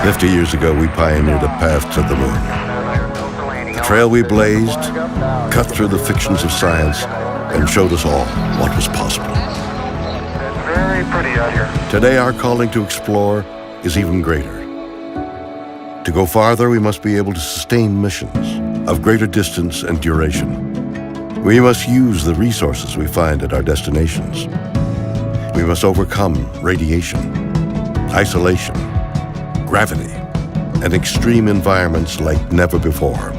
50 years ago, we pioneered a path to the moon. The trail we blazed cut through the fictions of science and showed us all what was possible. It's very pretty out here. Today, our calling to explore is even greater. To go farther, we must be able to sustain missions of greater distance and duration. We must use the resources we find at our destinations. We must overcome radiation, isolation, gravity, and extreme environments like never before.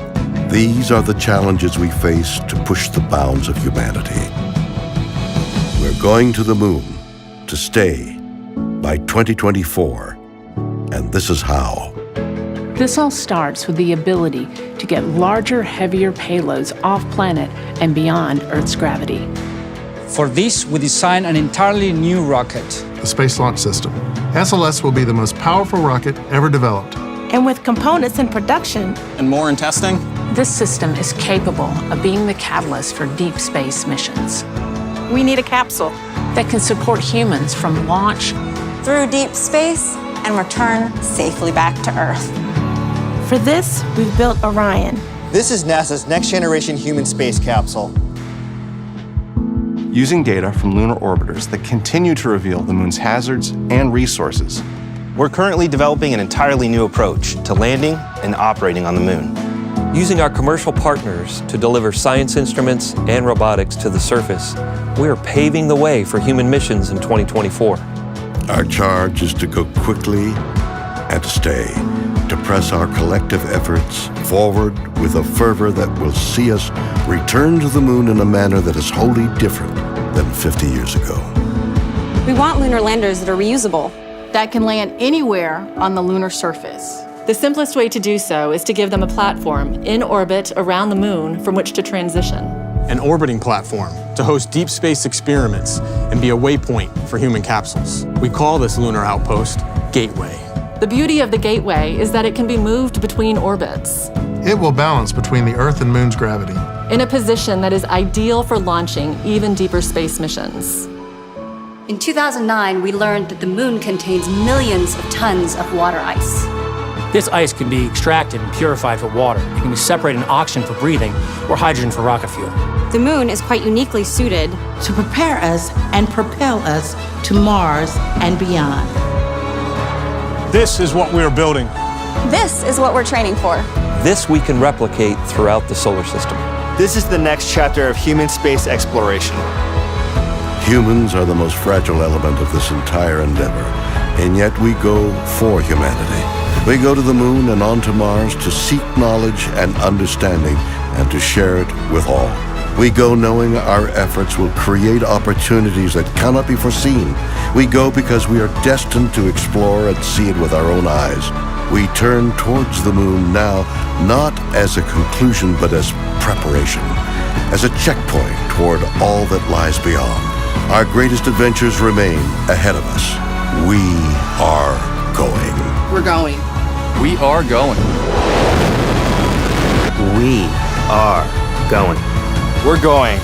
These are the challenges we face to push the bounds of humanity. We're going to the moon to stay by 2024, and this is how. This all starts with the ability to get larger, heavier payloads off-planet and beyond Earth's gravity. For this, we designed an entirely new rocket. The Space Launch System. SLS will be the most powerful rocket ever developed. And with components in production and more in testing, this system is capable of being the catalyst for deep space missions. We need a capsule that can support humans from launch through deep space and return safely back to Earth. For this, we've built Orion. This is NASA's next-generation human space capsule. Using data from lunar orbiters that continue to reveal the moon's hazards and resources, we're currently developing an entirely new approach to landing and operating on the moon. Using our commercial partners to deliver science instruments and robotics to the surface, we are paving the way for human missions in 2024. Our charge is to go quickly and to stay, to press our collective efforts forward with a fervor that will see us return to the moon in a manner that is wholly different than 50 years ago. We want lunar landers that are reusable, that can land anywhere on the lunar surface. The simplest way to do so is to give them a platform in orbit around the moon from which to transition. An orbiting platform to host deep space experiments and be a waypoint for human capsules. We call this lunar outpost Gateway. The beauty of the Gateway is that it can be moved between orbits. It will balance between the Earth and Moon's gravity, in a position that is ideal for launching even deeper space missions. In 2009, we learned that the moon contains millions of tons of water ice. This ice can be extracted and purified for water. It can be separated in oxygen for breathing or hydrogen for rocket fuel. The moon is quite uniquely suited to prepare us and propel us to Mars and beyond. This is what we are building. This is what we're training for. This we can replicate throughout the solar system. This is the next chapter of human space exploration. Humans are the most fragile element of this entire endeavor, and yet we go for humanity. We go to the moon and on to Mars to seek knowledge and understanding and to share it with all. We go knowing our efforts will create opportunities that cannot be foreseen. We go because we are destined to explore and see it with our own eyes. We turn towards the moon now, not as a conclusion, but as preparation, as a checkpoint toward all that lies beyond. Our greatest adventures remain ahead of us. We are going. We're going. We are going. We are going. We're going.